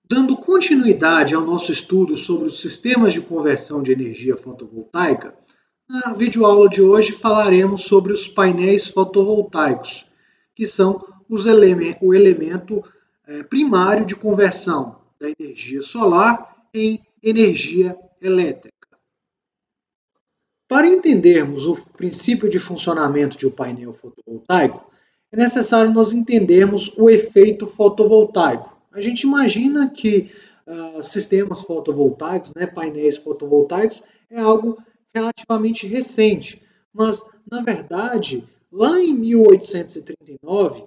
Dando continuidade ao nosso estudo sobre os sistemas de conversão de energia fotovoltaica, na videoaula de hoje falaremos sobre os painéis fotovoltaicos, que são o elemento primário de conversão da energia solar em energia elétrica. Para entendermos o princípio de funcionamento de um painel fotovoltaico, é necessário nós entendermos o efeito fotovoltaico. A gente imagina que sistemas fotovoltaicos, painéis fotovoltaicos, é algo relativamente recente, mas, na verdade, lá em 1839,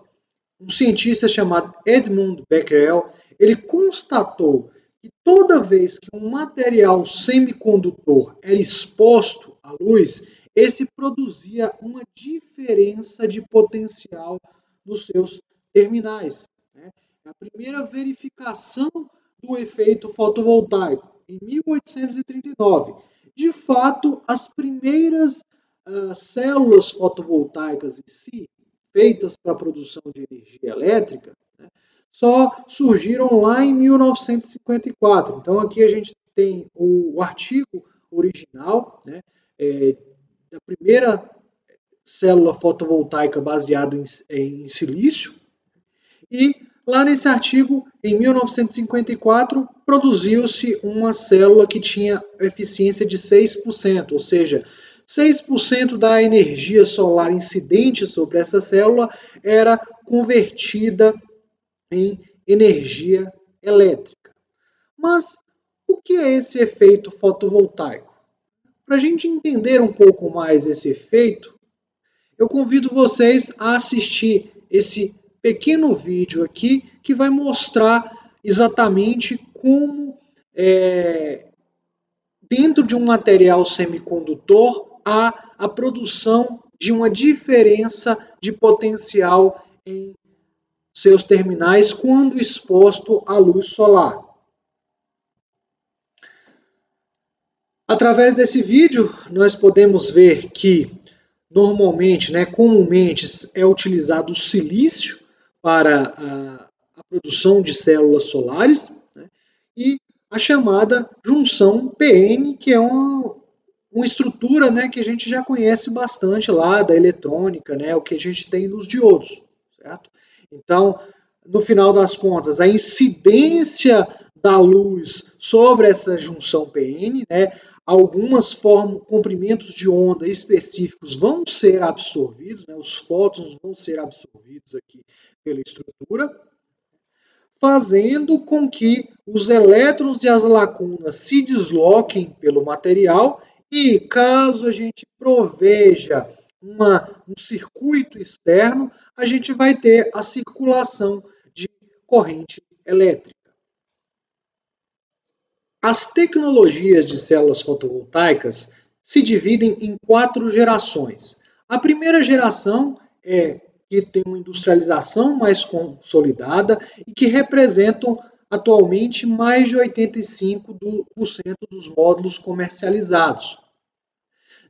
um cientista chamado Edmund Becquerel, ele constatou que toda vez que um material semicondutor era exposto à luz, esse produzia uma diferença de potencial nos seus terminais. A primeira verificação do efeito fotovoltaico, em 1839. De fato, as primeiras células fotovoltaicas em si, feitas para a produção de energia elétrica, só surgiram lá em 1954. Então, aqui a gente tem o artigo original da primeira célula fotovoltaica baseada em silício. E lá nesse artigo, em 1954, produziu-se uma célula que tinha eficiência de 6%, ou seja, 6% da energia solar incidente sobre essa célula era convertida em energia elétrica. Mas o que é esse efeito fotovoltaico? Para a gente entender um pouco mais esse efeito, eu convido vocês a assistir esse pequeno vídeo aqui que vai mostrar exatamente como dentro de um material semicondutor há a produção de uma diferença de potencial em seus terminais quando exposto à luz solar. Através desse vídeo, nós podemos ver que normalmente, comumente é utilizado o silício para a produção de células solares, e a chamada junção PN, que é uma estrutura que a gente já conhece bastante lá da eletrônica, o que a gente tem nos diodos, certo? Então, no final das contas, a incidência da luz sobre essa junção PN, algumas comprimentos de onda específicos vão ser absorvidos, os fótons vão ser absorvidos aqui pela estrutura, fazendo com que os elétrons e as lacunas se desloquem pelo material e, caso a gente proveja um circuito externo, a gente vai ter a circulação de corrente elétrica. As tecnologias de células fotovoltaicas se dividem em 4 gerações. A primeira geração é que tem uma industrialização mais consolidada e que representam atualmente mais de 85% dos módulos comercializados.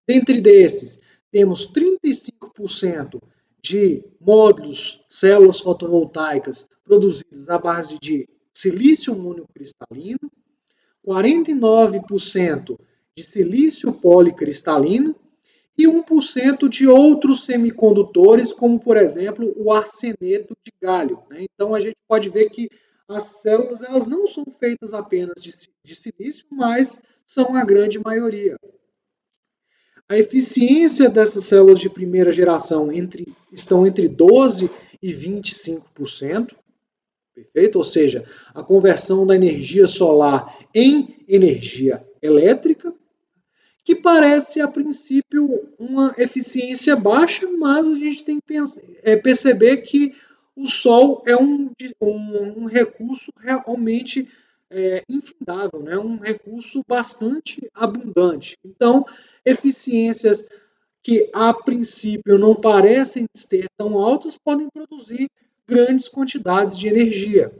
Dentre desses, temos 35% de módulos, células fotovoltaicas produzidas à base de silício monocristalino, 49% de silício policristalino e 1% de outros semicondutores, como, por exemplo, o arseneto de galho. Então, a gente pode ver que as células elas não são feitas apenas de silício, mas são a grande maioria. A eficiência dessas células de primeira geração estão entre 12% e 25%. Perfeito? Ou seja, a conversão da energia solar em energia elétrica, que parece, a princípio, uma eficiência baixa, mas a gente tem que perceber que o Sol é um recurso realmente infindável, um recurso bastante abundante. Então, eficiências que, a princípio, não parecem ser tão altas, podem produzir grandes quantidades de energia.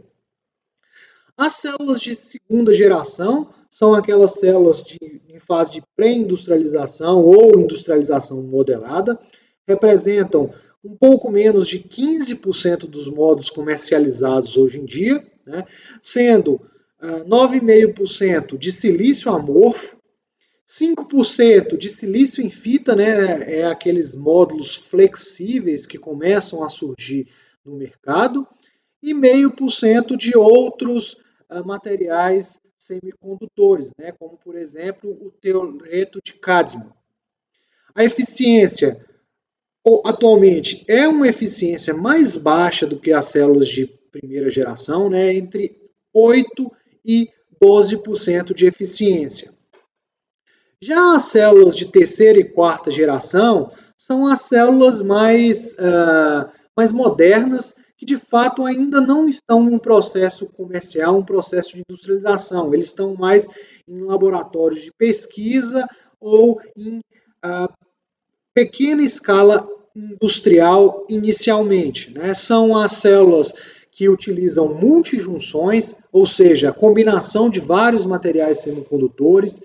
As células de segunda geração são aquelas células em fase de pré-industrialização ou industrialização modelada, representam um pouco menos de 15% dos módulos comercializados hoje em dia, sendo 9,5% de silício amorfo, 5% de silício em fita, né, é aqueles módulos flexíveis que começam a surgir no mercado, e 0,5% de outros materiais semicondutores, né, como, por exemplo, o teureto de cádmio. A eficiência, atualmente, é uma eficiência mais baixa do que as células de primeira geração, né, entre 8% e 12% de eficiência. Já as células de terceira e quarta geração são as células mais modernas, que de fato ainda não estão em um processo comercial, um processo de industrialização. Eles estão mais em laboratórios de pesquisa ou em pequena escala industrial inicialmente, né? São as células que utilizam multijunções, ou seja, a combinação de vários materiais semicondutores,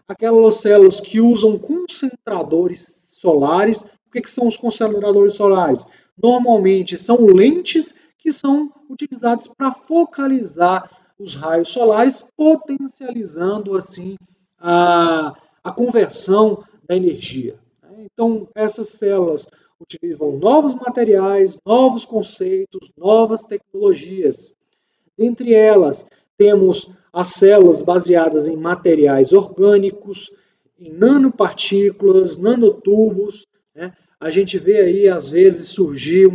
aquelas células que usam concentradores solares. O que são os concentradores solares? Normalmente são lentes que são utilizadas para focalizar os raios solares, potencializando assim a conversão da energia. Então, essas células utilizam novos materiais, novos conceitos, novas tecnologias. Entre elas, temos as células baseadas em materiais orgânicos, em nanopartículas, nanotubos, né? A gente vê aí, às vezes, surgir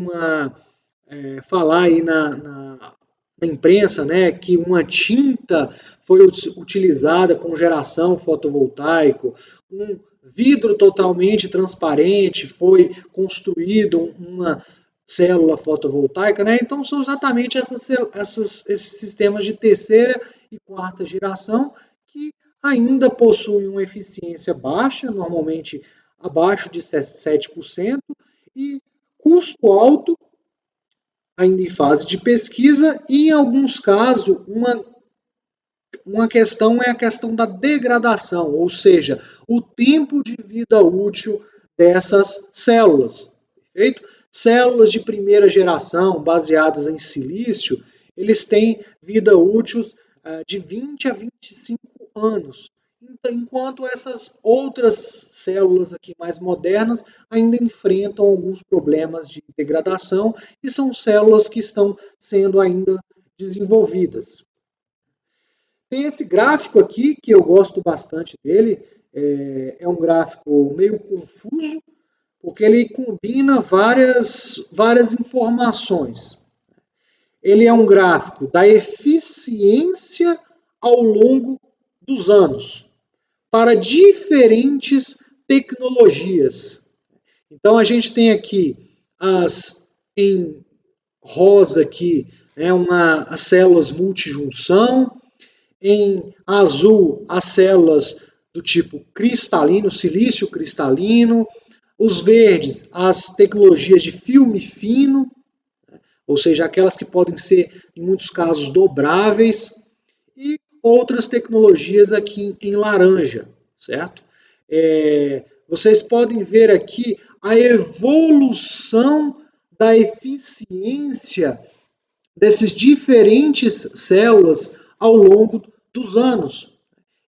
falar aí na imprensa, né, que uma tinta foi utilizada com geração fotovoltaica, um vidro totalmente transparente foi construído uma célula fotovoltaica, né? Então são exatamente esses sistemas de terceira e quarta geração que ainda possuem uma eficiência baixa, normalmente abaixo de 7%, e custo alto, ainda em fase de pesquisa, e em alguns casos uma questão é a questão da degradação, ou seja, o tempo de vida útil dessas células. Perfeito? Células de primeira geração, baseadas em silício, eles têm vida útil de 20 a 25 anos, enquanto essas outras células aqui mais modernas ainda enfrentam alguns problemas de degradação e são células que estão sendo ainda desenvolvidas. Tem esse gráfico aqui, que eu gosto bastante dele, é um gráfico meio confuso, porque ele combina várias informações. Ele é um gráfico da eficiência ao longo dos anos, para diferentes tecnologias. Então, a gente tem aqui em rosa aqui, as células multijunção, em azul, as células do tipo cristalino, silício cristalino. Os verdes, as tecnologias de filme fino, ou seja, aquelas que podem ser, em muitos casos, dobráveis. E outras tecnologias aqui em laranja, certo? Vocês podem ver aqui a evolução da eficiência dessas diferentes células ao longo dos anos.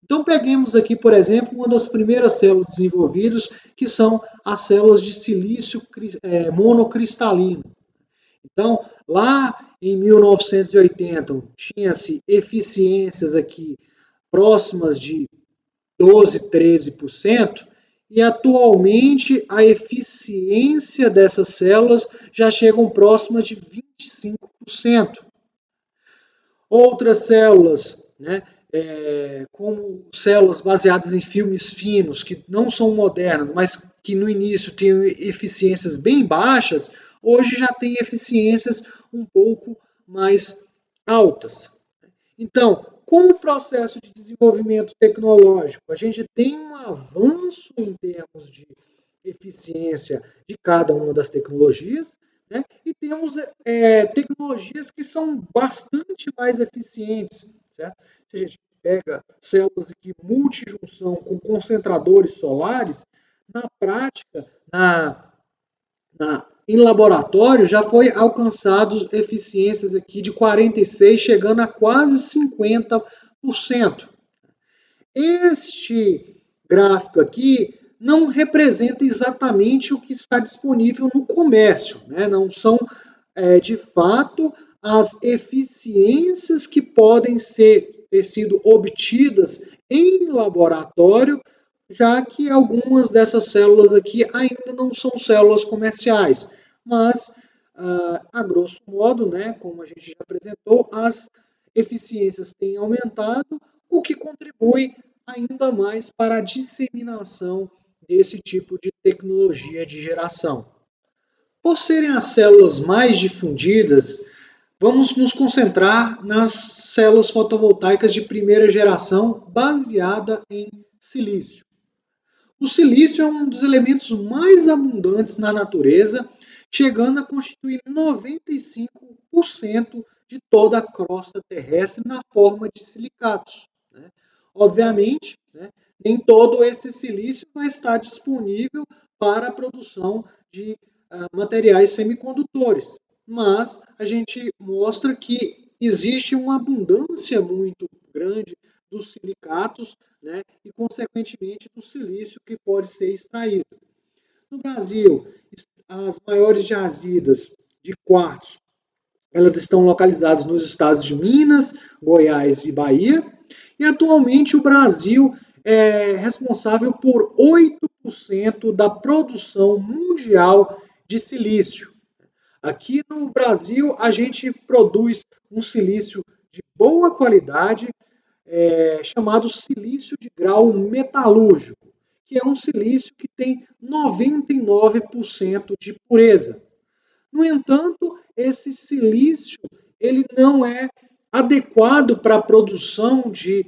Então, peguemos aqui, por exemplo, uma das primeiras células desenvolvidas, que são as células de silício monocristalino. Então, lá em 1980, tinha-se eficiências aqui próximas de 12, 13%, e atualmente a eficiência dessas células já chegam próximas de 25%. Outras células, né, como células baseadas em filmes finos, que não são modernas, mas que no início tinham eficiências bem baixas, hoje já tem eficiências um pouco mais altas. Então, com o processo de desenvolvimento tecnológico, a gente tem um avanço em termos de eficiência de cada uma das tecnologias, né? E temos tecnologias que são bastante mais eficientes, certo? Se a gente pega células de multijunção com concentradores solares, na prática, em laboratório, já foi alcançado eficiências aqui de 46, chegando a quase 50% Este gráfico aqui não representa exatamente o que está disponível no comércio, né? Não são, de fato, as eficiências que podem ter sido obtidas em laboratório, já que algumas dessas células aqui ainda não são células comerciais, mas, a grosso modo, né, como a gente já apresentou, as eficiências têm aumentado, o que contribui ainda mais para a disseminação desse tipo de tecnologia de geração. Por serem as células mais difundidas, vamos nos concentrar nas células fotovoltaicas de primeira geração baseada em silício. O silício é um dos elementos mais abundantes na natureza, chegando a constituir 95% de toda a crosta terrestre na forma de silicatos. Obviamente, nem todo esse silício vai estar disponível para a produção de materiais semicondutores, mas a gente mostra que existe uma abundância muito grande dos silicatos, e, consequentemente, do silício que pode ser extraído. No Brasil, as maiores jazidas de quartzo, elas estão localizadas nos estados de Minas, Goiás e Bahia, e atualmente o Brasil é responsável por 8% da produção mundial de silício. Aqui no Brasil, a gente produz um silício de boa qualidade, chamado silício de grau metalúrgico, que é um silício que tem 99% de pureza. No entanto, esse silício ele não é adequado para a produção de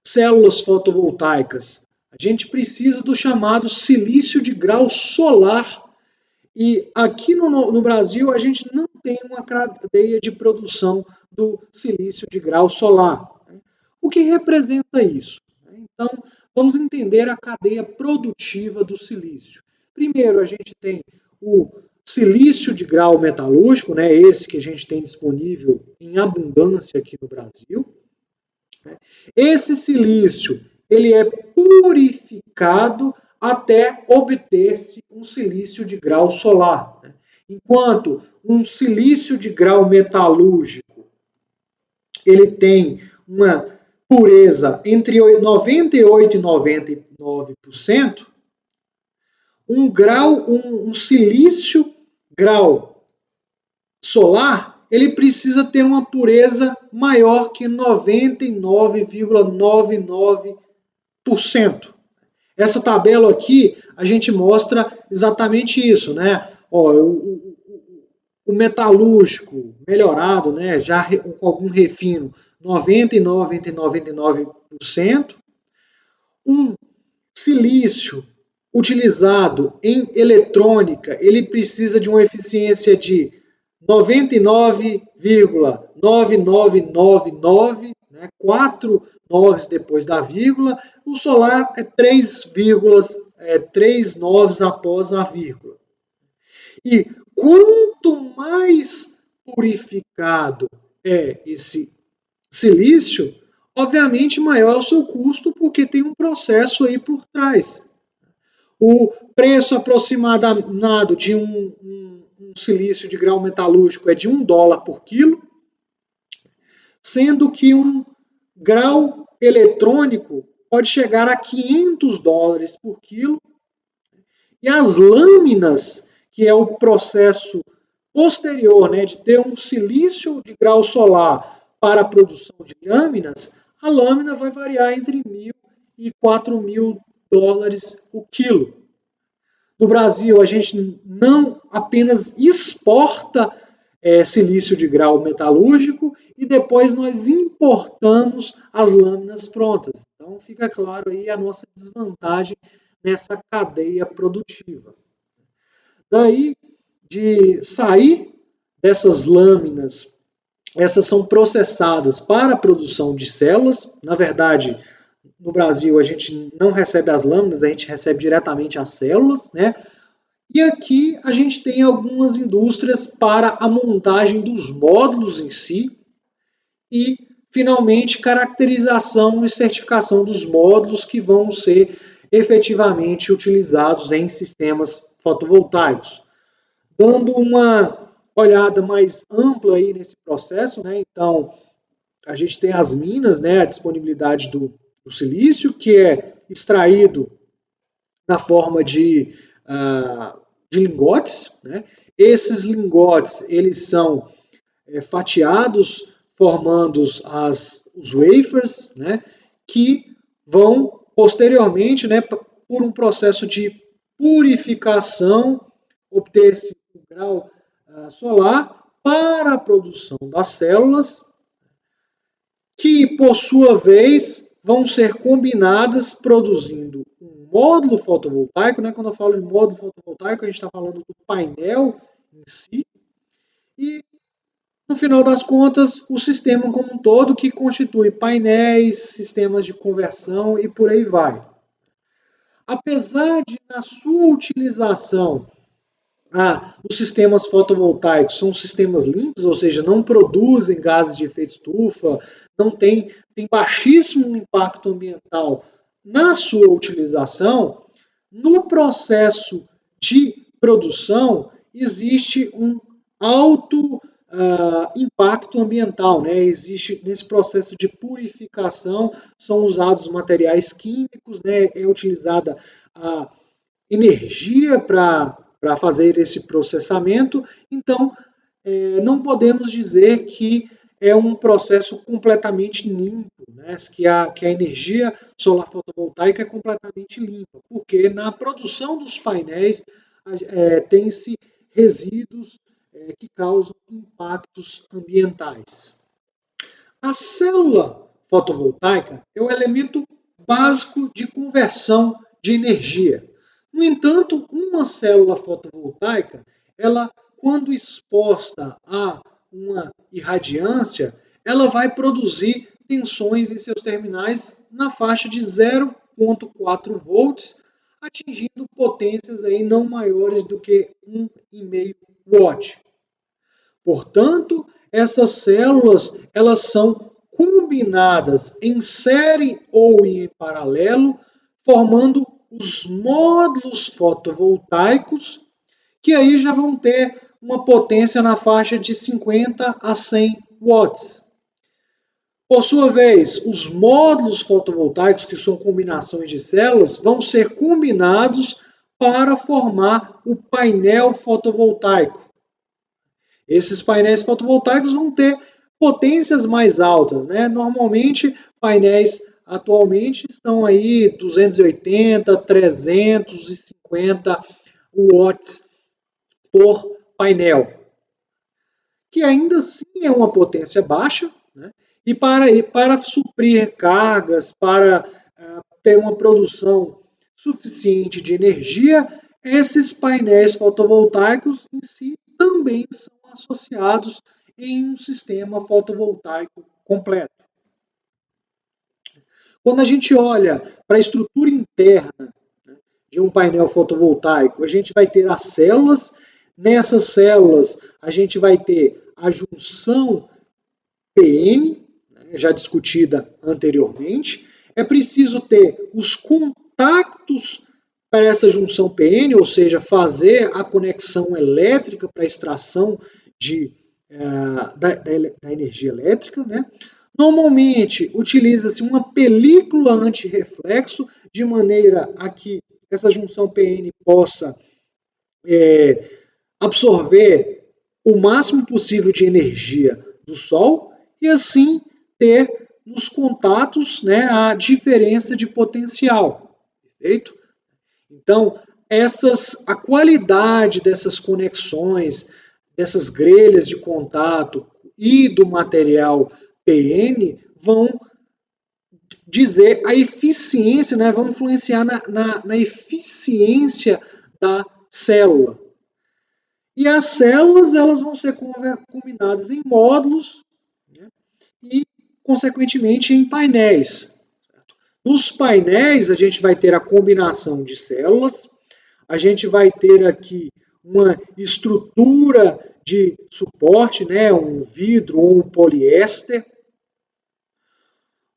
células fotovoltaicas. A gente precisa do chamado silício de grau solar. E aqui no Brasil, a gente não tem uma cadeia de produção do silício de grau solar. O que representa isso? Então, vamos entender a cadeia produtiva do silício. Primeiro, a gente tem o silício de grau metalúrgico, esse que a gente tem disponível em abundância aqui no Brasil. Esse silício ele é purificado até obter-se um silício de grau solar. Enquanto um silício de grau metalúrgico ele tem uma pureza entre 98% e 99%, um silício grau solar, ele precisa ter uma pureza maior que 99,99%. Essa tabela aqui, a gente mostra exatamente isso, o metalúrgico melhorado, já com algum refino, 99 entre 99%. Um silício utilizado em eletrônica, ele precisa de uma eficiência de 99,9999, 4 noves depois da vírgula. O solar é 3 noves após a vírgula. E quanto mais purificado é esse silício, obviamente maior é o seu custo, porque tem um processo aí por trás. O preço aproximado de um silício de grau metalúrgico é de $1 por quilo, sendo que um grau eletrônico pode chegar a $500 por quilo. E as lâminas, que é o processo posterior, de ter um silício de grau solar para a produção de lâminas, a lâmina vai variar entre $1.000 e $4.000 o quilo. No Brasil, a gente não apenas exporta silício de grau metalúrgico e depois nós importamos as lâminas prontas. Então, fica claro aí a nossa desvantagem nessa cadeia produtiva. Daí, de sair dessas lâminas, essas são processadas para a produção de células. Na verdade, no Brasil, a gente não recebe as lâminas, a gente recebe diretamente as células, E aqui a gente tem algumas indústrias para a montagem dos módulos em si e finalmente, caracterização e certificação dos módulos que vão ser efetivamente utilizados em sistemas fotovoltaicos. Dando uma olhada mais ampla aí nesse processo, né? Então, a gente tem as minas, né? A disponibilidade do silício, que é extraído na forma de lingotes, né? Esses lingotes, eles são fatiados, formando os wafers, né? Que vão posteriormente, né, por um processo de purificação, obter-se um grau solar para a produção das células, que por sua vez vão ser combinadas produzindo um módulo fotovoltaico, né? Quando eu falo de módulo fotovoltaico, a gente está falando do painel em si, e no final das contas, o sistema como um todo, que constitui painéis, sistemas de conversão e por aí vai. Apesar de, na sua utilização, os sistemas fotovoltaicos são sistemas limpos, ou seja, não produzem gases de efeito estufa, não tem baixíssimo impacto ambiental na sua utilização, no processo de produção existe um alto impacto ambiental, né? Existe nesse processo de purificação, são usados materiais químicos, né? É utilizada a energia para fazer esse processamento, então não podemos dizer que é um processo completamente limpo, né? que a energia solar fotovoltaica é completamente limpa, porque na produção dos painéis tem-se resíduos que causam impactos ambientais. A célula fotovoltaica é o elemento básico de conversão de energia. No entanto, uma célula fotovoltaica, ela, quando exposta a uma irradiância, ela vai produzir tensões em seus terminais na faixa de 0,4 volts, atingindo potências aí não maiores do que 1,5 watt. Portanto, essas células elas são combinadas em série ou em paralelo, formando os módulos fotovoltaicos, que aí já vão ter uma potência na faixa de 50 a 100 watts. Por sua vez, os módulos fotovoltaicos, que são combinações de células, vão ser combinados para formar o painel fotovoltaico. Esses painéis fotovoltaicos vão ter potências mais altas, né? Normalmente, painéis atualmente estão aí 280, 350 watts por painel, que ainda assim é uma potência baixa, né? E para suprir cargas, para ter uma produção suficiente de energia, esses painéis fotovoltaicos em si também são associados em um sistema fotovoltaico completo. Quando a gente olha para a estrutura interna de um painel fotovoltaico, a gente vai ter as células. Nessas células, a gente vai ter a junção PN, já discutida anteriormente. É preciso ter os contatos para essa junção PN, ou seja, fazer a conexão elétrica para a extração da energia elétrica, né? Normalmente, utiliza-se uma película antirreflexo, de maneira a que essa junção PN possa absorver o máximo possível de energia do Sol e assim ter nos contatos, né, a diferença de potencial. Perfeito? Então, a qualidade dessas conexões, dessas grelhas de contato e do material PN vão dizer a eficiência, né, vão influenciar na eficiência da célula. E as células elas vão ser combinadas em módulos, né, e, consequentemente, em painéis. Nos painéis, a gente vai ter a combinação de células, a gente vai ter aqui uma estrutura de suporte, né, um vidro ou um poliéster,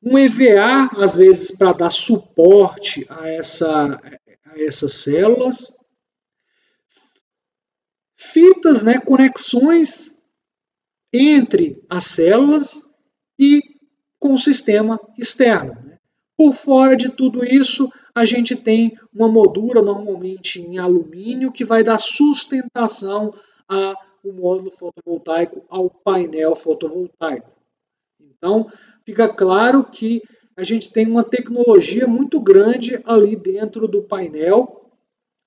um EVA, às vezes, para dar suporte a essas células, fitas, né, conexões entre as células e com o sistema externo. Por fora de tudo isso, a gente tem uma moldura, normalmente em alumínio, que vai dar sustentação ao módulo fotovoltaico, ao painel fotovoltaico. Então, fica claro que a gente tem uma tecnologia muito grande ali dentro do painel,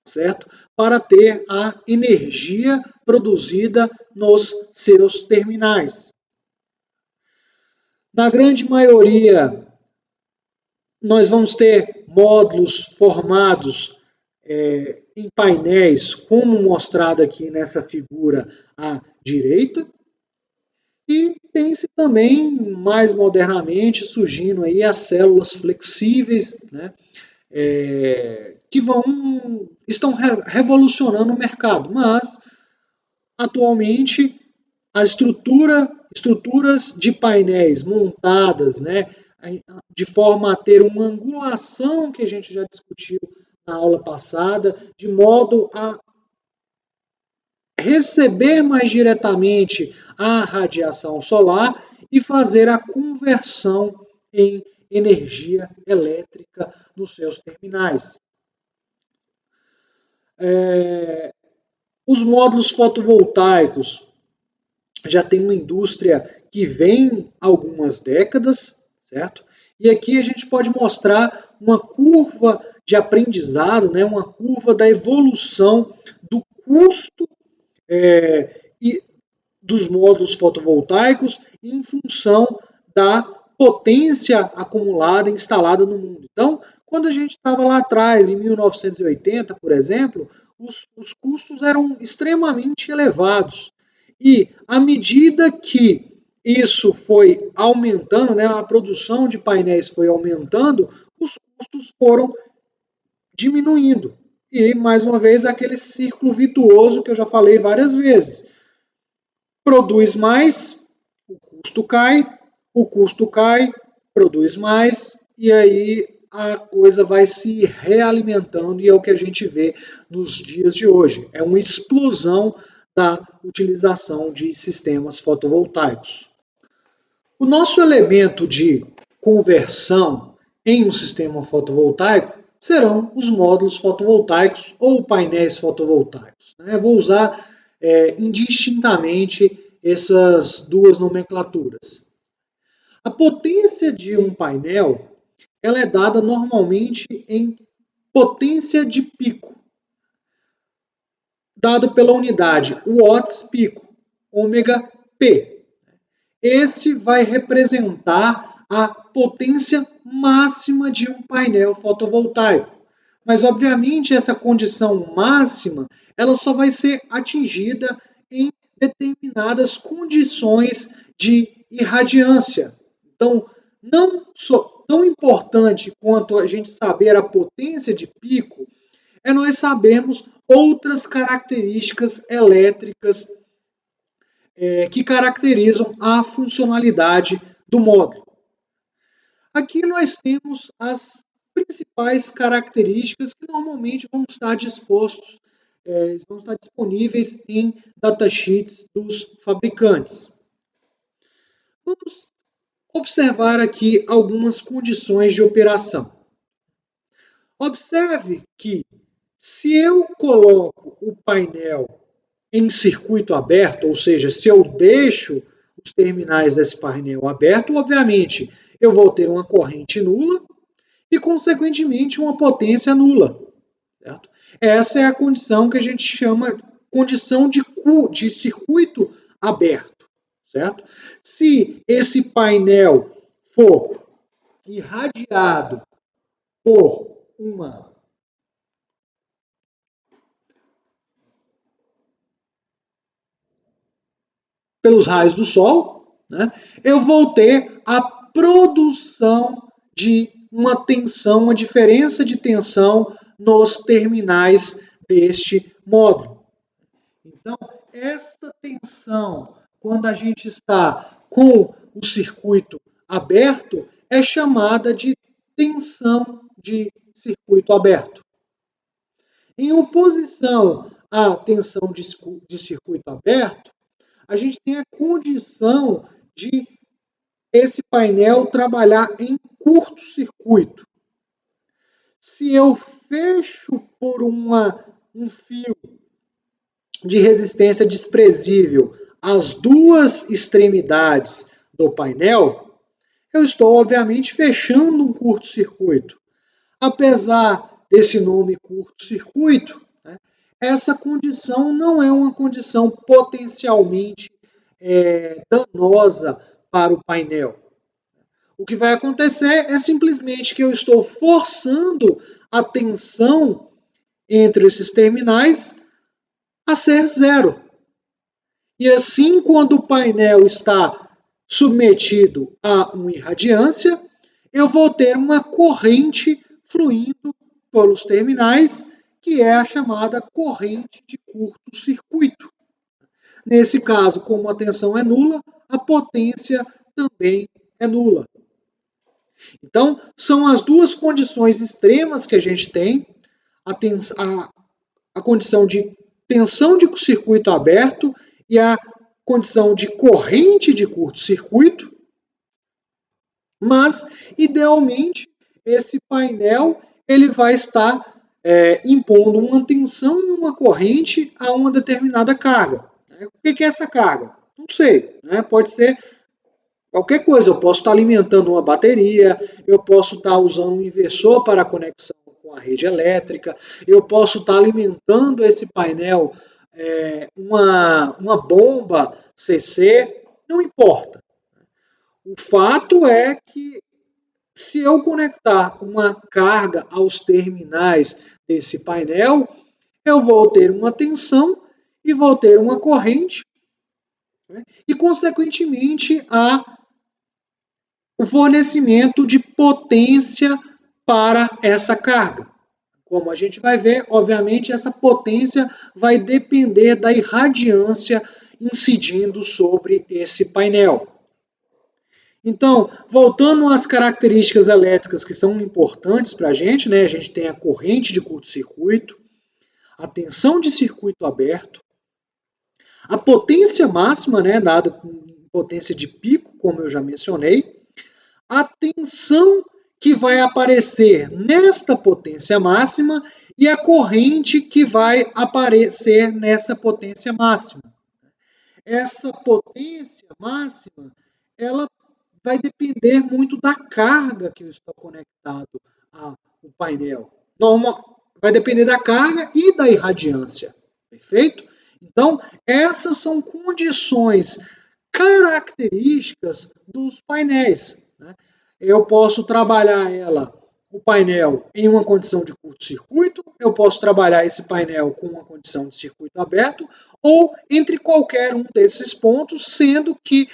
certo? Para ter a energia produzida nos seus terminais. Na grande maioria, nós vamos ter módulos formados em painéis, como mostrado aqui nessa figura à direita, e tem-se também, mais modernamente, surgindo aí as células flexíveis, né, que estão revolucionando o mercado, mas atualmente as estruturas de painéis montadas, né, de forma a ter uma angulação que a gente já discutiu na aula passada, de modo a receber mais diretamente a radiação solar e fazer a conversão em energia elétrica nos seus terminais. Os módulos fotovoltaicos já tem uma indústria que vem há algumas décadas, certo? E aqui a gente pode mostrar uma curva de aprendizado, né? Uma curva da evolução do custo e dos módulos fotovoltaicos em função da potência acumulada, instalada no mundo. Então, quando a gente estava lá atrás, em 1980, por exemplo, os custos eram extremamente elevados. E à medida que isso foi aumentando, né, a produção de painéis foi aumentando, os custos foram diminuindo. E, mais uma vez, aquele círculo virtuoso que eu já falei várias vezes. Produz mais, o custo cai, produz mais, e aí a coisa vai se realimentando, e é o que a gente vê nos dias de hoje. É uma explosão da utilização de sistemas fotovoltaicos. O nosso elemento de conversão em um sistema fotovoltaico serão os módulos fotovoltaicos ou painéis fotovoltaicos. Vou usar indistintamente essas duas nomenclaturas. A potência de um painel ela é dada normalmente em potência de pico, dado pela unidade watts pico, ômega P. Esse vai representar a potência máxima de um painel fotovoltaico. Mas, obviamente, essa condição máxima ela só vai ser atingida em determinadas condições de irradiância. Então, não tão importante quanto a gente saber a potência de pico é nós sabermos outras características elétricas que caracterizam a funcionalidade do módulo. Aqui nós temos as principais características que normalmente vão estar disponíveis em datasheets dos fabricantes. Vamos observar aqui algumas condições de operação. Observe que se eu coloco o painel em circuito aberto, ou seja, se eu deixo os terminais desse painel aberto, obviamente eu vou ter uma corrente nula e, consequentemente, uma potência nula. Certo? Essa é a condição que a gente chama condição de circuito aberto. Certo? Se esse painel for irradiado por pelos raios do Sol, né, eu vou ter a produção de uma tensão, uma diferença de tensão nos terminais deste módulo. Então, essa tensão, quando a gente está com o circuito aberto, é chamada de tensão de circuito aberto. Em oposição à tensão de circuito aberto, a gente tem a condição de esse painel trabalhar em curto-circuito. Se eu fecho por um fio de resistência desprezível as duas extremidades do painel, eu estou, obviamente, fechando um curto-circuito. Apesar desse nome curto-circuito, né, essa condição não é uma condição potencialmente danosa para o painel. O que vai acontecer é simplesmente que eu estou forçando a tensão entre esses terminais a ser zero. E assim, quando o painel está submetido a uma irradiância, eu vou ter uma corrente fluindo pelos terminais, que é a chamada corrente de curto-circuito. Nesse caso, como a tensão é nula, a potência também é nula. Então, são as duas condições extremas que a gente tem, a condição de tensão de circuito aberto e a condição de corrente de curto-circuito, mas, idealmente, esse painel ele vai estar impondo uma tensão e uma corrente a uma determinada carga. O que é essa carga? Não sei, né? Pode ser qualquer coisa. Eu posso estar alimentando uma bateria, eu posso estar usando um inversor para conexão com a rede elétrica, eu posso estar alimentando esse painel uma bomba CC, não importa. O fato é que se eu conectar uma carga aos terminais desse painel, eu vou ter uma tensão e vou ter uma corrente, né? E, consequentemente, o fornecimento de potência para essa carga. Como a gente vai ver, obviamente, essa potência vai depender da irradiância incidindo sobre esse painel. Então, voltando às características elétricas que são importantes para a gente, né? A gente tem a corrente de curto-circuito, a tensão de circuito aberto, a potência máxima, né, dada com potência de pico, como eu já mencionei, a tensão que vai aparecer nesta potência máxima e a corrente que vai aparecer nessa potência máxima. Essa potência máxima, ela vai depender muito da carga que eu estou conectado ao painel. Vai depender da carga e da irradiância, perfeito? Então, essas são condições características dos painéis, né? Eu posso trabalhar o painel em uma condição de curto-circuito, eu posso trabalhar esse painel com uma condição de circuito aberto, ou entre qualquer um desses pontos, sendo que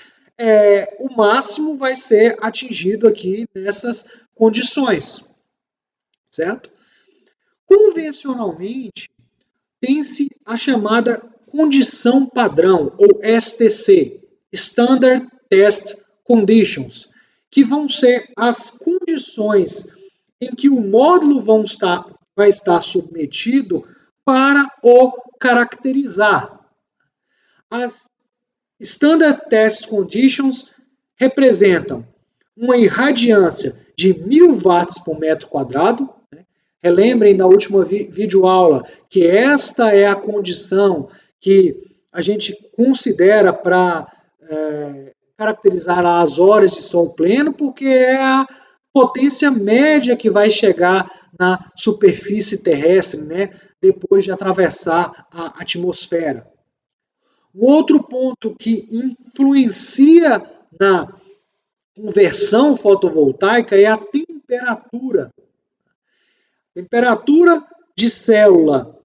o máximo vai ser atingido aqui nessas condições, certo? Convencionalmente, tem-se a chamada condição padrão, ou STC, Standard Test Conditions, que vão ser as condições em que o módulo vai estar submetido para o caracterizar. As Standard Test Conditions representam uma irradiância de 1000 watts por metro quadrado. Relembrem da última videoaula que esta é a condição que a gente considera para caracterizar as horas de sol pleno, porque é a potência média que vai chegar na superfície terrestre, né, depois de atravessar a atmosfera. Um outro ponto que influencia na conversão fotovoltaica é a temperatura. Temperatura de célula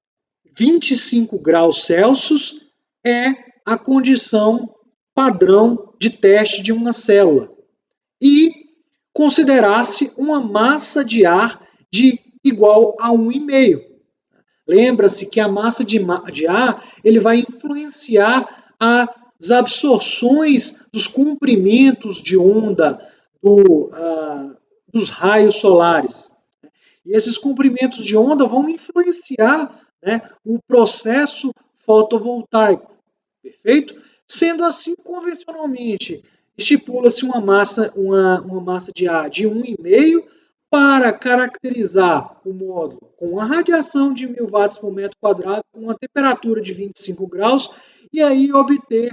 25 graus Celsius é a condição padrão de teste de uma célula. E considerar-se uma massa de ar de igual a 1,5. Lembra-se que a massa de ar ele vai influenciar as absorções dos comprimentos de onda dos raios solares. E esses comprimentos de onda vão influenciar, né, o processo fotovoltaico. Perfeito? Sendo assim, convencionalmente, estipula-se uma massa de ar de 1,5 para caracterizar o módulo com a radiação de 1000 watts por metro quadrado, com uma temperatura de 25 graus, e aí obter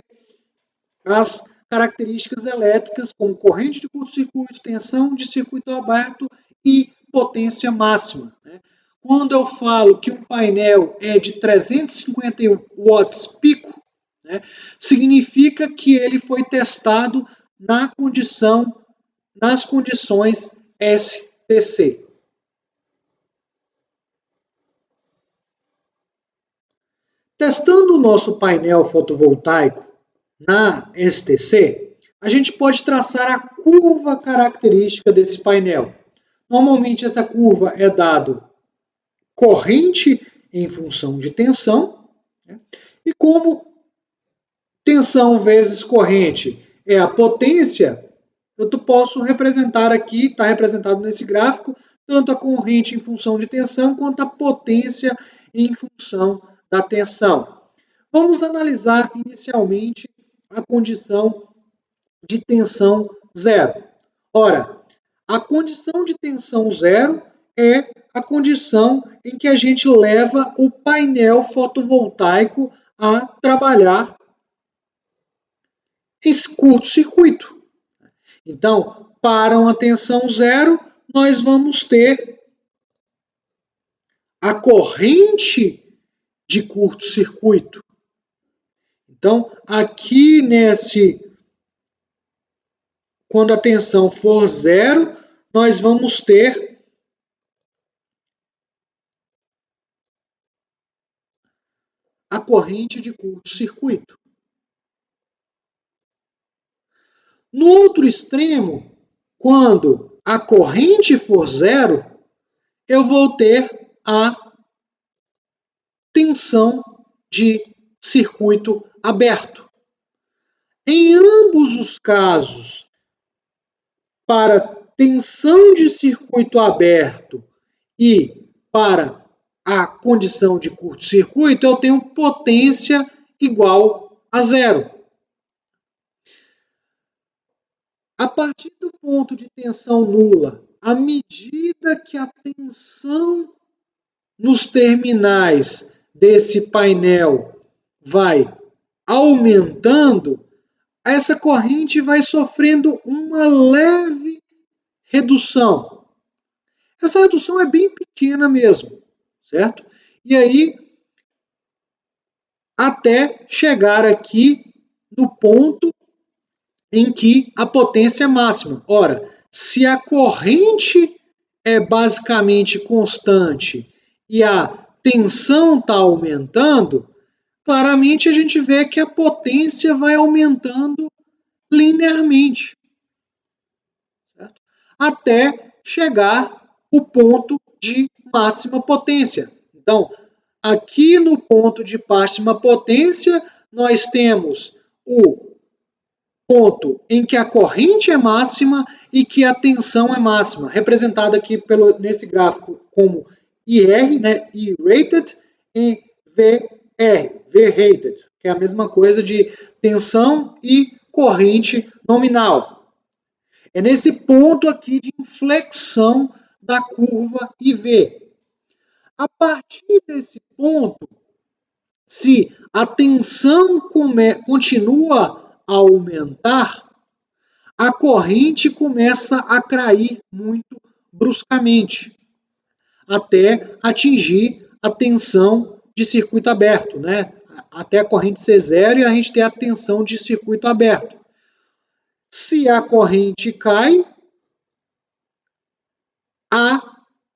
as características elétricas como corrente de curto-circuito, tensão de circuito aberto e potência máxima. Né? Quando eu falo que um painel é de 351 watts pico, né, significa que ele foi testado nas condições STC. Testando o nosso painel fotovoltaico na STC, a gente pode traçar a curva característica desse painel. Normalmente essa curva é dado corrente em função de tensão, né? E como tensão vezes corrente é a potência, eu posso representar aqui, está representado nesse gráfico, tanto a corrente em função de tensão quanto a potência em função da tensão. Vamos analisar inicialmente a condição de tensão zero. Ora, a condição de tensão zero é a condição em que a gente leva o painel fotovoltaico a trabalhar em curto-circuito. Então, para uma tensão zero, nós vamos ter a corrente de curto-circuito. Então, aqui quando a tensão for zero, nós vamos ter a corrente de curto-circuito. No outro extremo, quando a corrente for zero, eu vou ter a tensão de circuito aberto. Em ambos os casos, para tensão de circuito aberto e para a condição de curto-circuito, eu tenho potência igual a zero. A partir do ponto de tensão nula, à medida que a tensão nos terminais desse painel vai aumentando, essa corrente vai sofrendo uma leve redução. Essa redução é bem pequena mesmo, certo? E aí, até chegar aqui no ponto em que a potência é máxima. Ora, se a corrente é basicamente constante e a tensão está aumentando, claramente a gente vê que a potência vai aumentando linearmente, certo? Até chegar o ponto de máxima potência. Então, aqui no ponto de máxima potência, nós temos o ponto em que a corrente é máxima e que a tensão é máxima, representada aqui nesse gráfico como IR, né, E-rated, e VR, V-rated, que é a mesma coisa de tensão e corrente nominal. É nesse ponto aqui de inflexão da curva IV. A partir desse ponto, se a tensão continua a aumentar, a corrente começa a cair muito bruscamente, até atingir a tensão de circuito aberto, né? Até a corrente ser zero e a gente ter a tensão de circuito aberto. Se a corrente cai,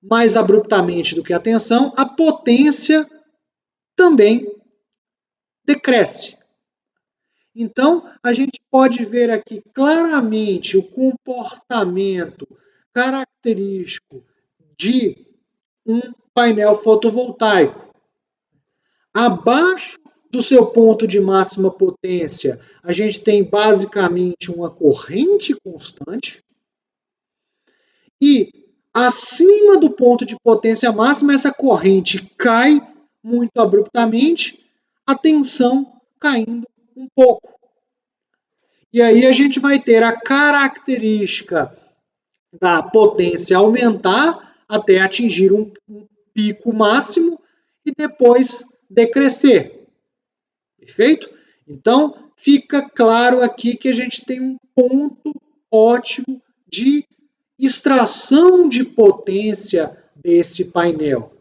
mais abruptamente do que a tensão, a potência também decresce. Então, a gente pode ver aqui claramente o comportamento característico de um painel fotovoltaico. Abaixo do seu ponto de máxima potência, a gente tem basicamente uma corrente constante. e acima do ponto de potência máxima, essa corrente cai muito abruptamente, a tensão caindo um pouco. E aí a gente vai ter a característica da potência aumentar até atingir um pico máximo e depois decrescer. Perfeito? Então, fica claro aqui que a gente tem um ponto ótimo de extração de potência desse painel.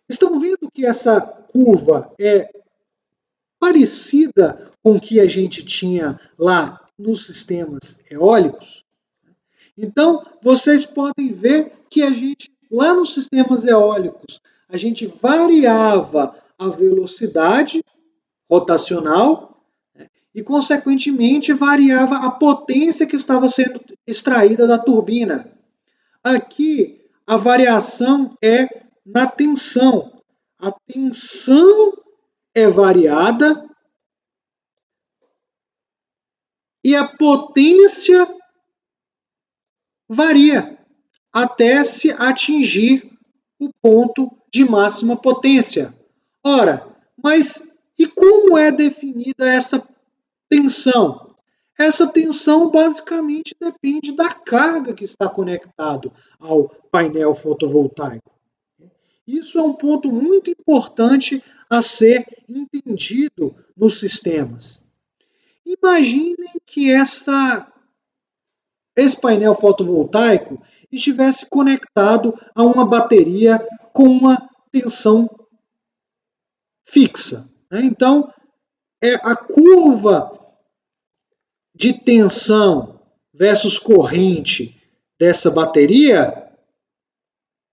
Estão vendo que essa curva é parecida com o que a gente tinha lá nos sistemas eólicos? Então, vocês podem ver que a gente, lá nos sistemas eólicos, a gente variava a velocidade rotacional, né, e, consequentemente, variava a potência que estava sendo extraída da turbina. Aqui, a variação é na tensão. A tensão é variada e a potência varia até se atingir o ponto de máxima potência. Ora, mas e como é definida essa tensão? Essa tensão basicamente depende da carga que está conectado ao painel fotovoltaico. Isso é um ponto muito importante a ser entendido nos sistemas. Imaginem que esse painel fotovoltaico estivesse conectado a uma bateria com uma tensão fixa. Então, a curva de tensão versus corrente dessa bateria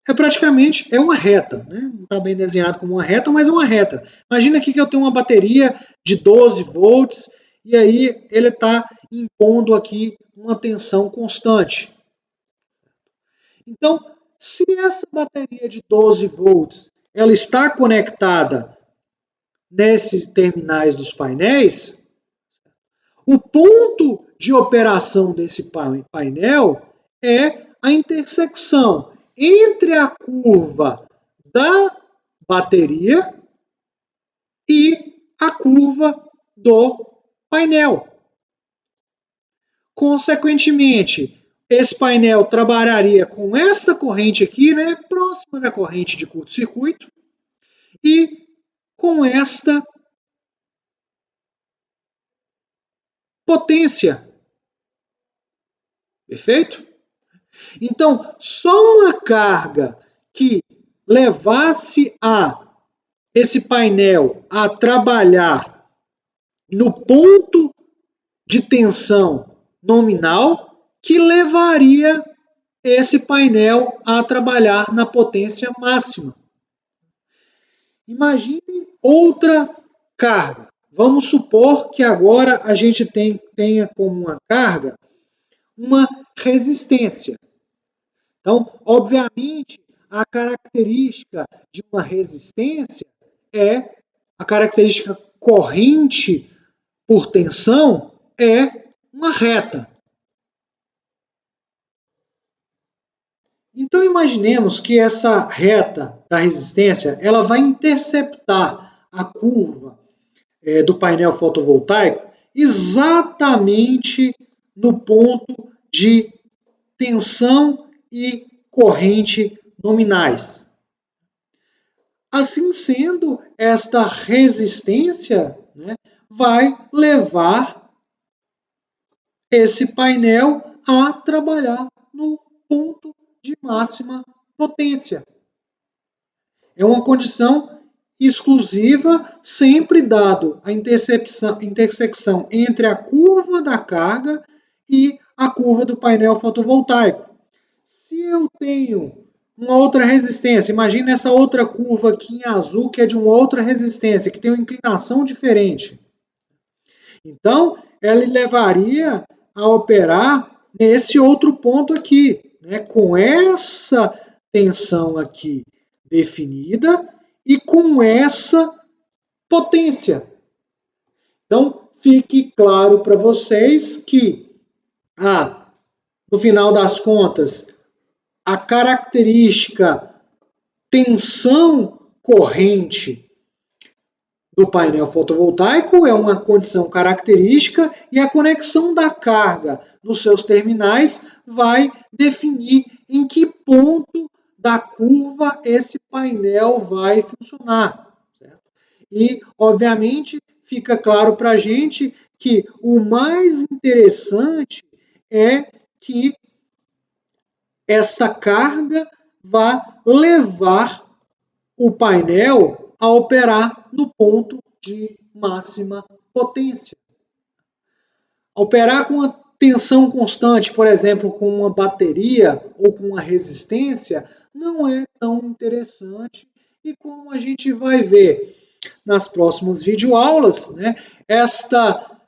praticamente uma reta. Não está bem desenhado como uma reta, mas é uma reta. Imagina aqui que eu tenho uma bateria de 12 volts e aí ele está impondo aqui uma tensão constante. Então, se essa bateria de 12 volts ela está conectada nesses terminais dos painéis, o ponto de operação desse painel é a intersecção entre a curva da bateria e a curva do painel. Consequentemente, esse painel trabalharia com essa corrente aqui, próxima da corrente de curto-circuito, e com esta potência. Perfeito? Então, só uma carga que levasse esse painel a trabalhar no ponto de tensão nominal que levaria esse painel a trabalhar na potência máxima. Imagine outra carga. Vamos supor que agora a gente tenha como uma carga uma resistência. Então, obviamente, a característica de uma resistência é a característica corrente por tensão é uma reta. Então, imaginemos que essa reta da resistência ela vai interceptar a curva do painel fotovoltaico exatamente no ponto de tensão e corrente nominais. Assim sendo, esta resistência vai levar esse painel a trabalhar no ponto de máxima potência. É uma condição exclusiva, sempre dado a intersecção entre a curva da carga e a curva do painel fotovoltaico. Se eu tenho uma outra resistência, imagina essa outra curva aqui em azul, que é de uma outra resistência, que tem uma inclinação diferente. Então, ela levaria a operar nesse outro ponto aqui, com essa tensão aqui definida e com essa potência. Então, fique claro para vocês que, no final das contas, a característica tensão corrente do painel fotovoltaico é uma condição característica e a conexão da carga nos seus terminais vai definir em que ponto da curva esse painel vai funcionar. Certo? E, obviamente, fica claro para a gente que o mais interessante é que essa carga vai levar o painel a operar no ponto de máxima potência. Operar com uma tensão constante, por exemplo, com uma bateria ou com uma resistência, não é tão interessante. E como a gente vai ver nas próximas videoaulas, né, esta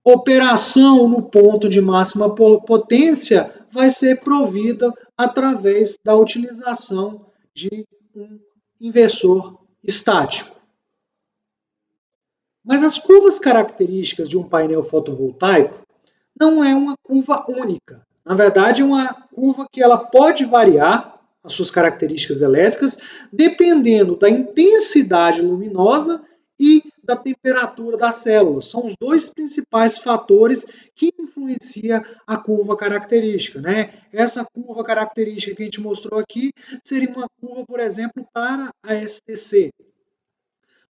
operação no ponto de máxima potência vai ser provida através da utilização de um inversor estático. Mas as curvas características de um painel fotovoltaico não é uma curva única. Na verdade, é uma curva que ela pode variar as suas características elétricas dependendo da intensidade luminosa e da temperatura das células. São os dois principais fatores que influenciam a curva característica. Né? Essa curva característica que a gente mostrou aqui seria uma curva, por exemplo, para a STC.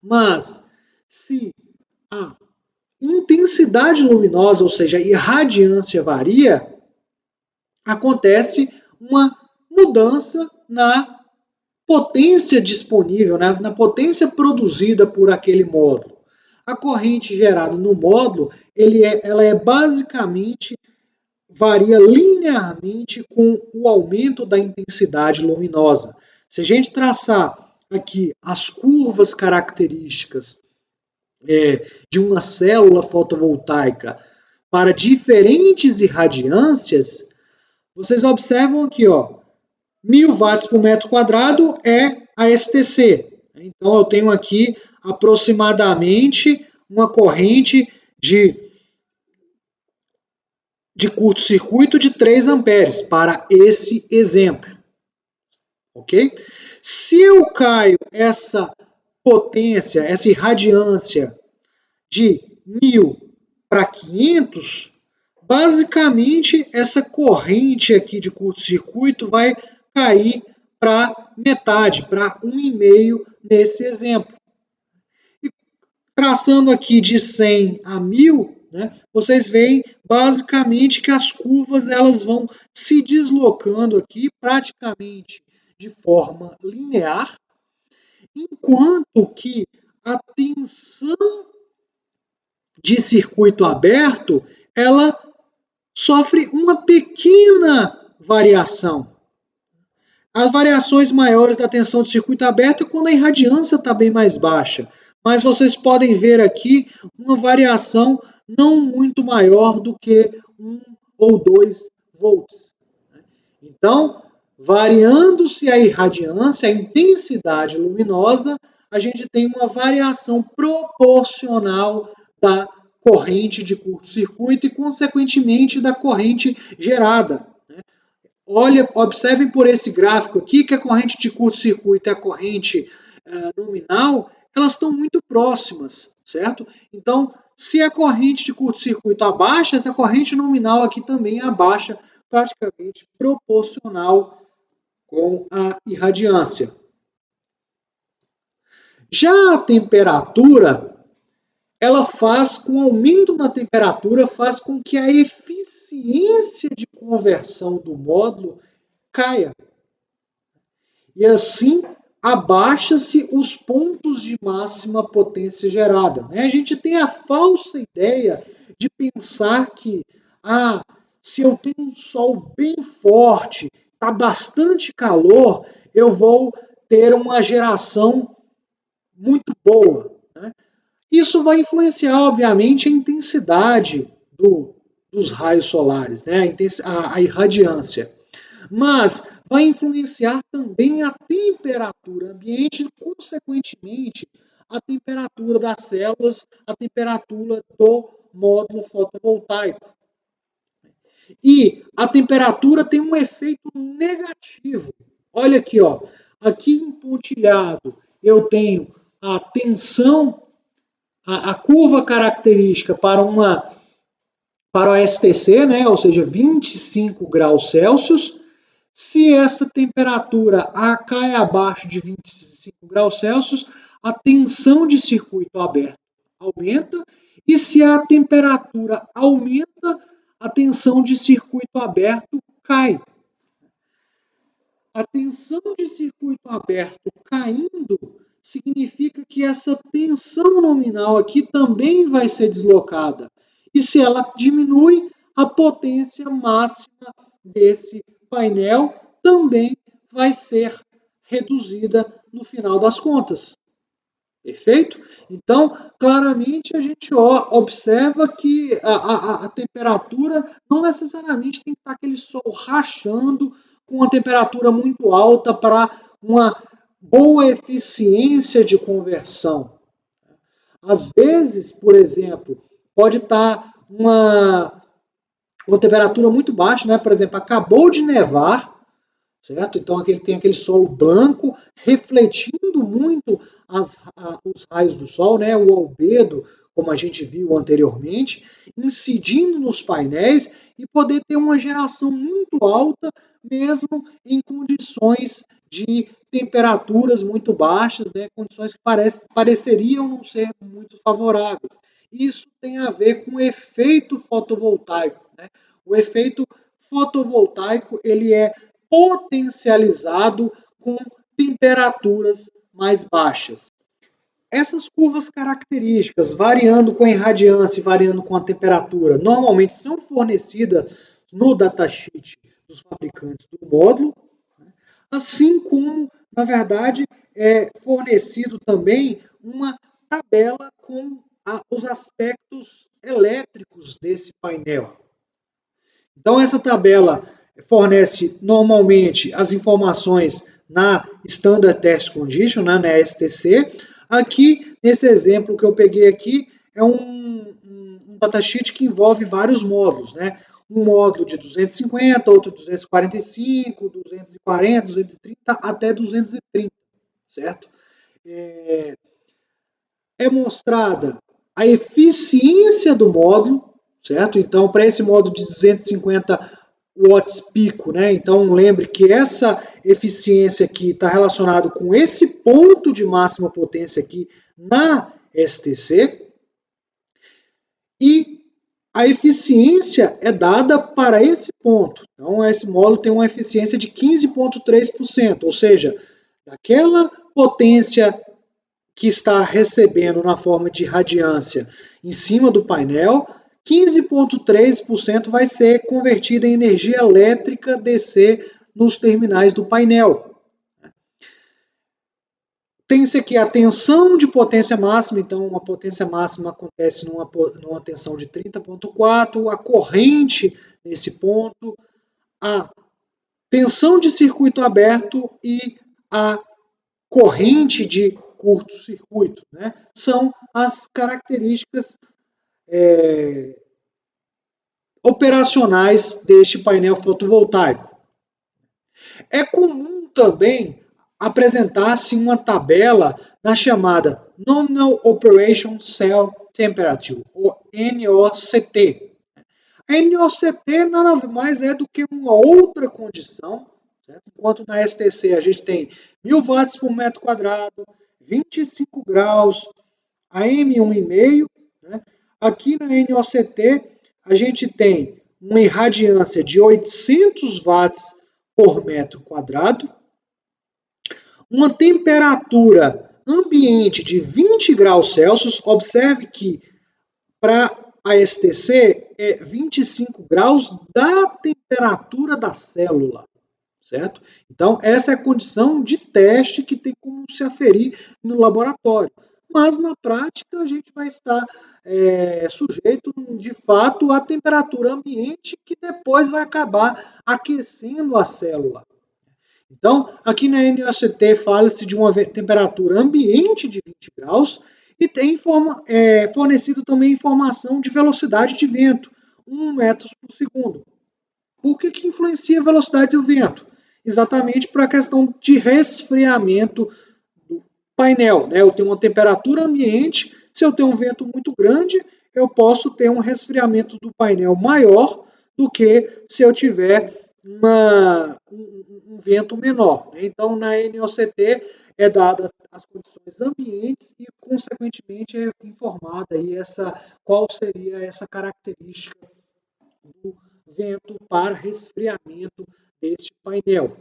Mas, se a intensidade luminosa, ou seja, a irradiância varia, acontece uma mudança na potência disponível, na potência produzida por aquele módulo. A corrente gerada no módulo, ela é basicamente, varia linearmente com o aumento da intensidade luminosa. Se a gente traçar aqui as curvas características de uma célula fotovoltaica para diferentes irradiâncias, vocês observam aqui, ó, 1000 watts por metro quadrado é a STC. Então, eu tenho aqui aproximadamente uma corrente de curto-circuito de 3 amperes para esse exemplo. Ok? Se eu caio essa potência, essa irradiância de 1000 para 500, basicamente essa corrente aqui de curto-circuito vai cair para metade, para 1,5 nesse exemplo. E traçando aqui de 100 a 1000, né, vocês veem basicamente que as curvas elas vão se deslocando aqui praticamente de forma linear, enquanto que a tensão de circuito aberto, ela sofre uma pequena variação. As variações maiores da tensão de circuito aberto é quando a irradiância está bem mais baixa. Mas vocês podem ver aqui uma variação não muito maior do que 1 ou 2 volts. Então, variando-se a irradiância, a intensidade luminosa, a gente tem uma variação proporcional da corrente de curto-circuito e, consequentemente, da corrente gerada. Olha, observem por esse gráfico aqui que a corrente de curto-circuito e a corrente nominal, elas estão muito próximas, certo? Então, se a corrente de curto-circuito abaixa, essa corrente nominal aqui também abaixa, praticamente proporcional com a irradiância. Já a temperatura, ela faz, com o aumento da temperatura, faz com que a eficiência de conversão do módulo caia. E assim, abaixa-se os pontos de máxima potência gerada. A gente tem a falsa ideia de pensar que, se eu tenho um sol bem forte, está bastante calor, eu vou ter uma geração muito boa. Isso vai influenciar, obviamente, a intensidade dos raios solares, a irradiância. Mas vai influenciar também a temperatura ambiente e, consequentemente, a temperatura das células, a temperatura do módulo fotovoltaico. E a temperatura tem um efeito negativo. Olha aqui, ó. Aqui em pontilhado eu tenho a tensão, a curva característica para o STC, né? Ou seja, 25 graus Celsius. Se essa temperatura cai abaixo de 25 graus Celsius, a tensão de circuito aberto aumenta, e se a temperatura aumenta, a tensão de circuito aberto cai. A tensão de circuito aberto caindo significa que essa tensão nominal aqui também vai ser deslocada. E se ela diminui, a potência máxima desse painel também vai ser reduzida no final das contas. Perfeito? Então, claramente a gente observa que a temperatura não necessariamente tem que estar aquele sol rachando com uma temperatura muito alta para uma boa eficiência de conversão. Às vezes, por exemplo, pode estar uma temperatura muito baixa, né? Por exemplo, acabou de nevar, certo? Então tem aquele solo branco refletindo muito os raios do sol, né? O albedo, como a gente viu anteriormente, incidindo nos painéis e poder ter uma geração muito alta, mesmo em condições de temperaturas muito baixas, né? Condições que pareceriam não ser muito favoráveis. Isso tem a ver com o efeito fotovoltaico, né? O efeito fotovoltaico ele é potencializado com temperaturas mais baixas. Essas curvas características, variando com a irradiância e variando com a temperatura, normalmente são fornecidas no datasheet dos fabricantes do módulo, assim como, na verdade, é fornecido também uma tabela com os aspectos elétricos desse painel. Então, essa tabela fornece normalmente as informações na Standard Test Condition, né, na STC. Aqui, nesse exemplo que eu peguei aqui, é um datasheet que envolve vários módulos, né? Um módulo de 250, outro 245, 240, 230, até 230, certo? É mostrada a eficiência do módulo, certo? Então, para esse módulo de 250 watts pico, né? Então, lembre que essa eficiência aqui está relacionada com esse ponto de máxima potência aqui na STC. E a eficiência é dada para esse ponto. Então, esse módulo tem uma eficiência de 15,3%, ou seja, daquela potência que está recebendo na forma de radiância em cima do painel, 15,3% vai ser convertida em energia elétrica DC nos terminais do painel. Tem-se aqui a tensão de potência máxima, então a potência máxima acontece numa tensão de 30,4, a corrente nesse ponto, a tensão de circuito aberto e a corrente de curto-circuito, né? São as características operacionais deste painel fotovoltaico. É comum também apresentar-se uma tabela na chamada Nominal Operation Cell Temperature, ou NOCT. A NOCT nada mais é do que uma outra condição, certo? Enquanto na STC a gente tem 1000 watts por metro quadrado, 25 graus, AM 1,5, né? Aqui na NOCT a gente tem uma irradiância de 800 watts por metro quadrado, uma temperatura ambiente de 20 graus Celsius. Observe que para a STC é 25 graus da temperatura da célula, certo? Então, essa é a condição de teste que tem como se aferir no laboratório. Mas, na prática, a gente vai estar sujeito, de fato, à temperatura ambiente, que depois vai acabar aquecendo a célula. Então, aqui na NOCT fala-se de uma temperatura ambiente de 20 graus e tem fornecido também informação de velocidade de vento, 1 metro por segundo. Por que influencia a velocidade do vento? Exatamente para a questão de resfriamento do painel, né? Eu tenho uma temperatura ambiente, se eu tenho um vento muito grande, eu posso ter um resfriamento do painel maior do que se eu tiver um vento menor, né? Então, na NOCT é dada as condições ambientes e, consequentemente, é informada aí qual seria essa característica do vento para resfriamento deste painel.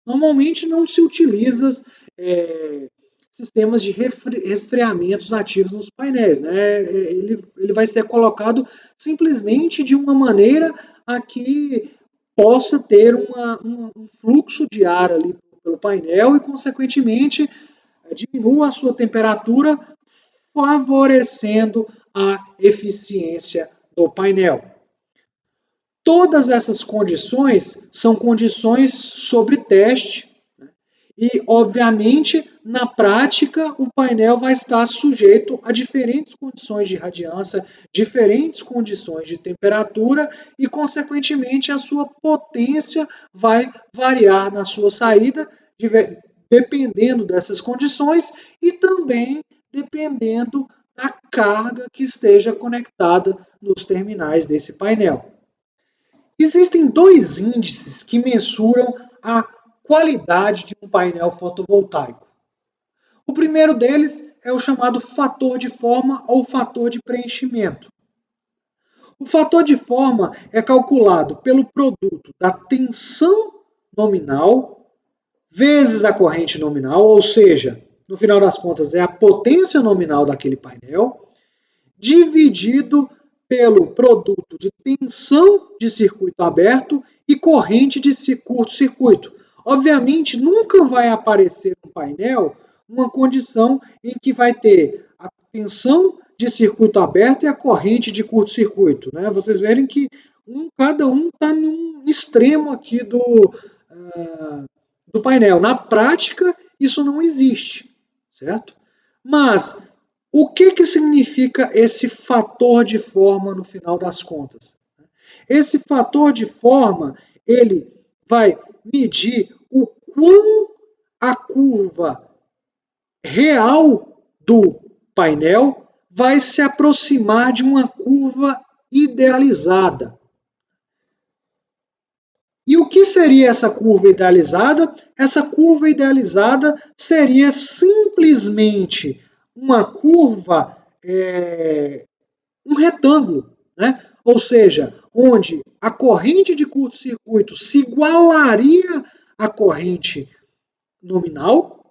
Normalmente não se utiliza sistemas de resfriamentos ativos nos painéis, né? Ele vai ser colocado simplesmente de uma maneira a que possa ter um fluxo de ar ali pelo painel e, consequentemente, diminua a sua temperatura, favorecendo a eficiência do painel. Todas essas condições são condições sobre teste, né? E, obviamente, na prática, o painel vai estar sujeito a diferentes condições de radiância, diferentes condições de temperatura e, consequentemente, a sua potência vai variar na sua saída, dependendo dessas condições e também dependendo da carga que esteja conectada nos terminais desse painel. Existem dois índices que mensuram a qualidade de um painel fotovoltaico. O primeiro deles é o chamado fator de forma ou fator de preenchimento. O fator de forma é calculado pelo produto da tensão nominal vezes a corrente nominal, ou seja, no final das contas é a potência nominal daquele painel, dividido pelo produto de tensão de circuito aberto e corrente de curto-circuito. Obviamente, nunca vai aparecer no painel uma condição em que vai ter a tensão de circuito aberto e a corrente de curto-circuito, né? Vocês verem que cada um está num extremo aqui do painel. Na prática, isso não existe, certo? Mas o que significa esse fator de forma no final das contas? Esse fator de forma, ele vai medir o quão a curva real do painel vai se aproximar de uma curva idealizada. E o que seria essa curva idealizada? Essa curva idealizada seria simplesmente uma curva, um retângulo, né? Ou seja, onde a corrente de curto-circuito se igualaria à corrente nominal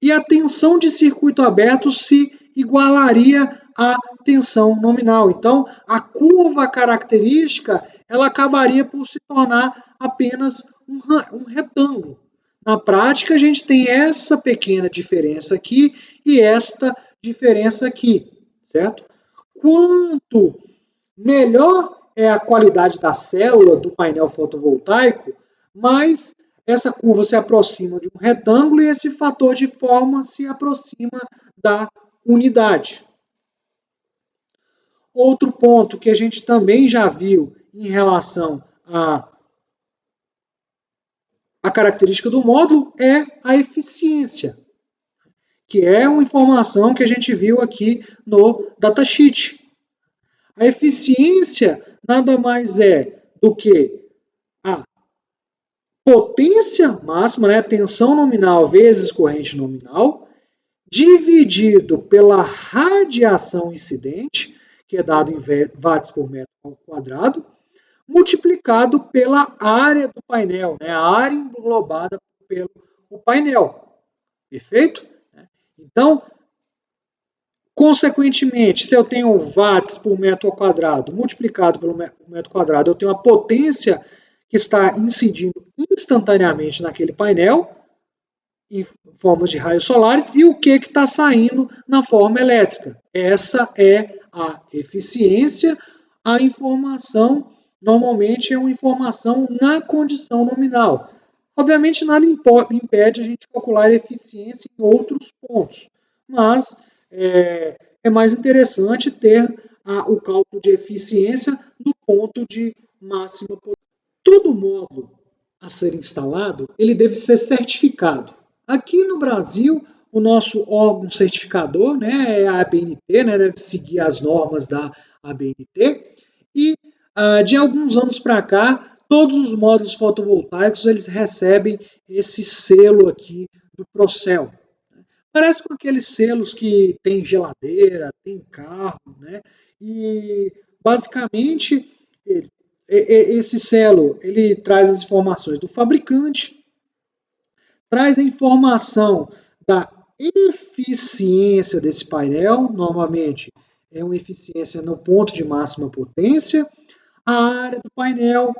e a tensão de circuito aberto se igualaria à tensão nominal. Então, a curva característica ela acabaria por se tornar apenas um retângulo. Na prática, a gente tem essa pequena diferença aqui e esta diferença aqui, certo? Quanto melhor é a qualidade da célula do painel fotovoltaico, mais essa curva se aproxima de um retângulo e esse fator de forma se aproxima da unidade. Outro ponto que a gente também já viu em relação à característica do módulo é a eficiência, que é uma informação que a gente viu aqui no datasheet. A eficiência nada mais é do que a potência máxima, né, tensão nominal vezes corrente nominal, dividido pela radiação incidente, que é dado em watts por metro quadrado, multiplicado pela área do painel, né, a área englobada pelo painel. Perfeito? Então, consequentemente, se eu tenho watts por metro quadrado multiplicado pelo metro quadrado, eu tenho a potência que está incidindo instantaneamente naquele painel, em formas de raios solares, e o que está saindo na forma elétrica. Essa é a eficiência. A informação, normalmente, é uma informação na condição nominal. Obviamente, nada impede a gente calcular a eficiência em outros pontos, mas é mais interessante ter o cálculo de eficiência no ponto de máxima potência. Todo módulo a ser instalado, ele deve ser certificado. Aqui no Brasil, o nosso órgão certificador, né, é a ABNT, né, deve seguir as normas da ABNT, e de alguns anos para cá, todos os módulos fotovoltaicos eles recebem esse selo aqui do Procel. Parece com aqueles selos que tem geladeira, tem carro, né? E basicamente esse selo ele traz as informações do fabricante, traz a informação da eficiência desse painel, normalmente é uma eficiência no ponto de máxima potência, a área do painel,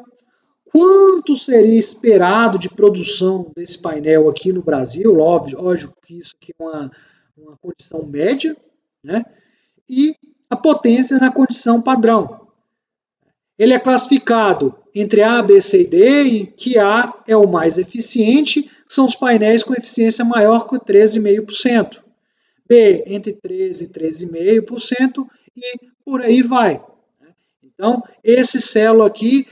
quanto seria esperado de produção desse painel aqui no Brasil, lógico que isso aqui é uma condição média, né? E a potência na condição padrão. Ele é classificado entre A, B, C e D, em que A é o mais eficiente, são os painéis com eficiência maior que 13,5%. B, entre 13% e 13,5%, e por aí vai. Então, esse selo aqui,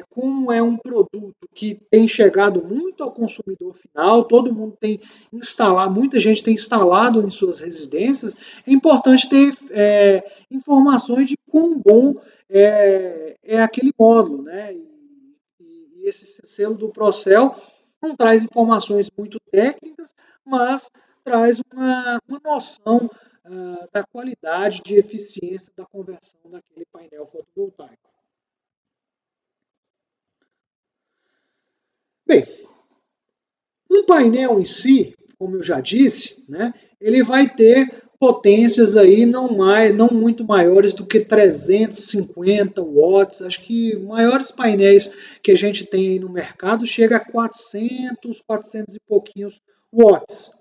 como é um produto que tem chegado muito ao consumidor final, todo mundo tem instalado, muita gente tem instalado em suas residências, é importante ter informações de quão bom é aquele módulo, né? E esse selo do Procel não traz informações muito técnicas, mas traz uma noção da qualidade de eficiência da conversão daquele painel fotovoltaico. Bem, um painel em si, como eu já disse, né, ele vai ter potências aí não muito maiores do que 350 watts. Acho que maiores painéis que a gente tem aí no mercado chega a 400 e pouquinhos watts.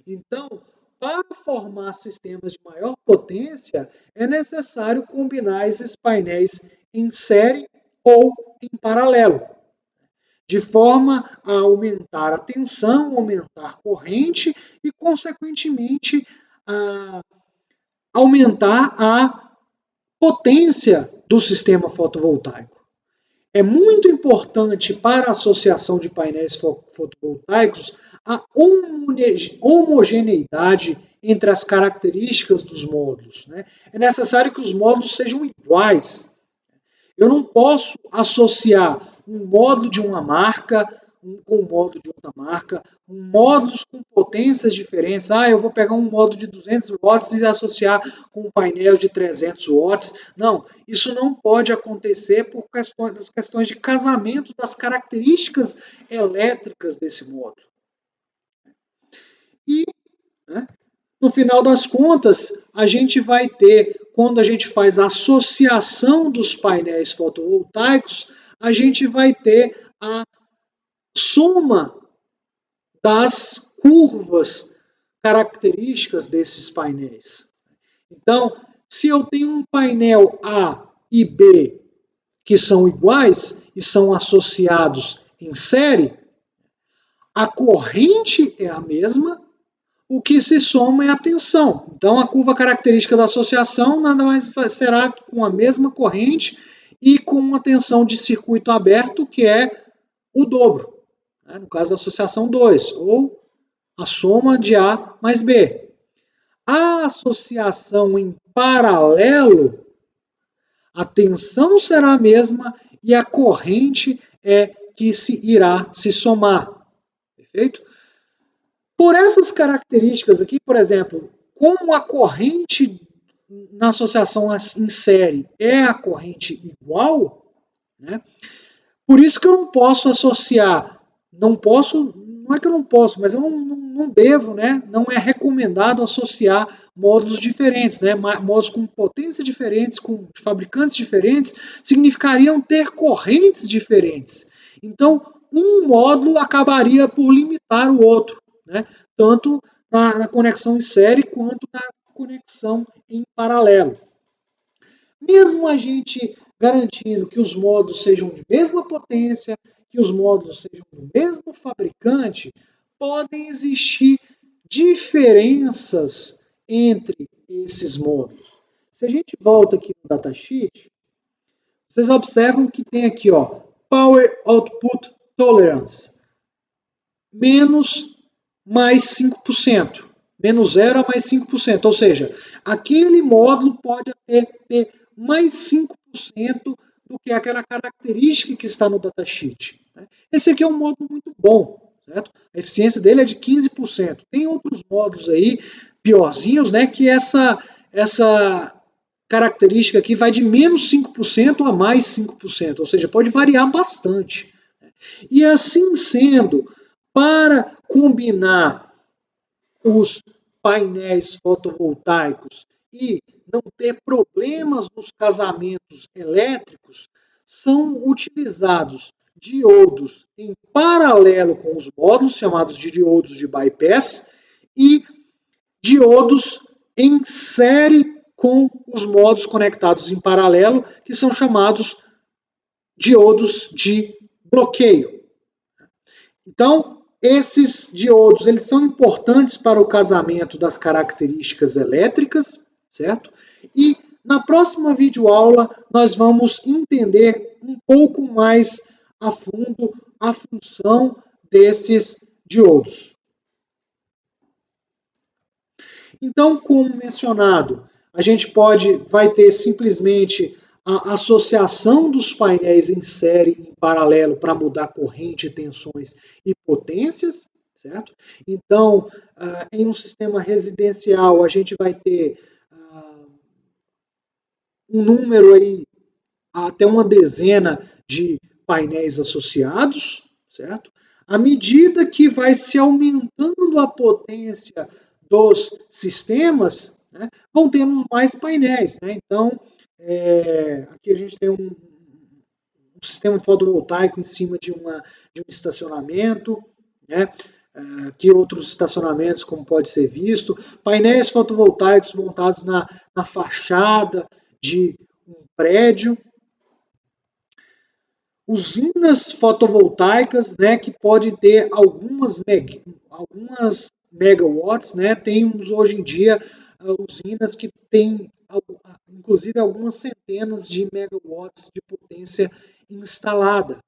Então, para formar sistemas de maior potência, é necessário combinar esses painéis em série ou em paralelo, de forma a aumentar a tensão, aumentar a corrente e, consequentemente, aumentar a potência do sistema fotovoltaico. É muito importante para a associação de painéis fotovoltaicos a homogeneidade entre as características dos módulos, né? É necessário que os módulos sejam iguais. Eu não posso associar um módulo de uma marca com um módulo de outra marca, módulos com potências diferentes. Eu vou pegar um módulo de 200 watts e associar com um painel de 300 watts. Não, isso não pode acontecer por questões de casamento das características elétricas desse módulo. E, né, no final das contas, a gente vai ter, quando a gente faz a associação dos painéis fotovoltaicos, a gente vai ter a soma das curvas características desses painéis. Então, se eu tenho um painel A e B que são iguais e são associados em série, a corrente é a mesma, o que se soma é a tensão. Então, a curva característica da associação nada mais será com a mesma corrente e com uma tensão de circuito aberto, que é o dobro. Né? No caso da associação 2, ou a soma de A mais B. A associação em paralelo, a tensão será a mesma e a corrente é que irá se somar. Perfeito? Por essas características aqui, por exemplo, como a corrente na associação em série é a corrente igual, né? Por isso que eu não posso associar, não é que eu não posso, mas eu não devo, né? Não é recomendado associar módulos diferentes, né? Módulos com potência diferentes, com fabricantes diferentes, significariam ter correntes diferentes. Então, um módulo acabaria por limitar o outro, né? Tanto na conexão em série quanto na conexão em paralelo. Mesmo a gente garantindo que os módulos sejam de mesma potência, que os módulos sejam do mesmo fabricante, podem existir diferenças entre esses módulos. Se a gente volta aqui no datasheet, vocês observam que tem aqui, Power Output Tolerance, menos mais 5%. Menos 0 a mais 5%. Ou seja, aquele módulo pode ter mais 5% do que aquela característica que está no datasheet. Esse aqui é um módulo muito bom, certo? A eficiência dele é de 15%. Tem outros módulos aí, piorzinhos, né, que essa característica aqui vai de menos 5% a mais 5%, ou seja, pode variar bastante. E assim sendo, para combinar os painéis fotovoltaicos e não ter problemas nos casamentos elétricos, são utilizados diodos em paralelo com os módulos, chamados de diodos de bypass, e diodos em série com os módulos conectados em paralelo, que são chamados diodos de bloqueio. Então, esses diodos, eles são importantes para o casamento das características elétricas, certo? E na próxima videoaula nós vamos entender um pouco mais a fundo a função desses diodos. Então, como mencionado, a gente vai ter simplesmente a associação dos painéis em série e em paralelo para mudar corrente, tensões e potências, certo? Então, em um sistema residencial, a gente vai ter um número aí, até uma dezena de painéis associados, certo? À medida que vai se aumentando a potência dos sistemas, né, vão tendo mais painéis, né? Então, aqui a gente tem um sistema fotovoltaico em cima de um estacionamento, né? Aqui outros estacionamentos, como pode ser visto, painéis fotovoltaicos montados na fachada de um prédio, usinas fotovoltaicas, né, que pode ter algumas megawatts, né? Temos hoje em dia usinas que têm inclusive algumas centenas de megawatts de potência instalada.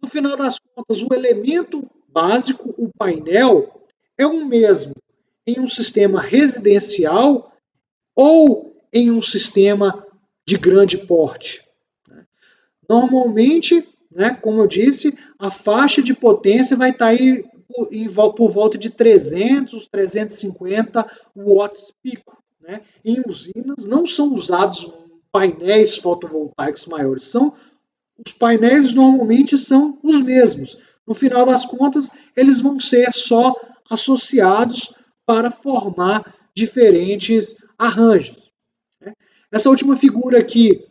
No final das contas, o elemento básico, o painel, é o mesmo em um sistema residencial ou em um sistema de grande porte. Normalmente, né, como eu disse, a faixa de potência vai estar aí por volta de 300, 350 watts pico. Né? Em usinas não são usados painéis fotovoltaicos maiores, os painéis normalmente são os mesmos. No final das contas, eles vão ser só associados para formar diferentes arranjos. Né? Essa última figura aqui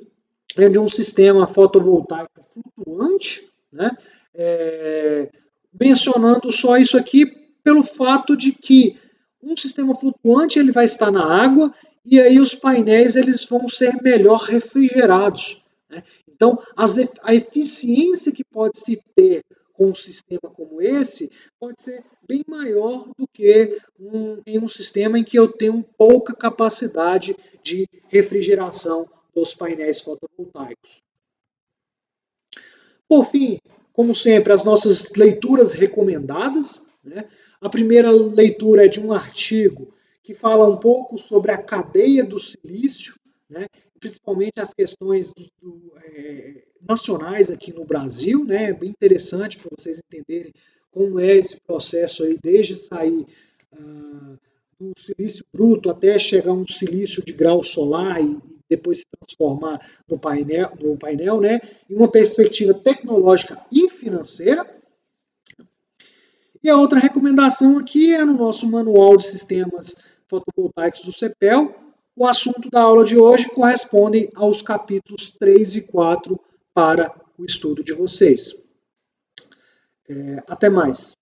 é de um sistema fotovoltaico flutuante, né? Mencionando só isso aqui pelo fato de que um sistema flutuante ele vai estar na água e aí os painéis eles vão ser melhor refrigerados. Né? Então, a eficiência que pode se ter com um sistema como esse pode ser bem maior do que em um sistema em que eu tenho pouca capacidade de refrigeração dos painéis fotovoltaicos. Por fim, como sempre, as nossas leituras recomendadas. Né? A primeira leitura é de um artigo que fala um pouco sobre a cadeia do silício, né? Principalmente as questões nacionais aqui no Brasil. Né? É bem interessante para vocês entenderem como é esse processo aí, desde sair do silício bruto até chegar a um silício de grau solar e depois se transformar no painel, né, em uma perspectiva tecnológica e financeira. E a outra recomendação aqui é no nosso manual de sistemas fotovoltaicos do CEPEL. O assunto da aula de hoje corresponde aos capítulos 3 e 4 para o estudo de vocês. Até mais.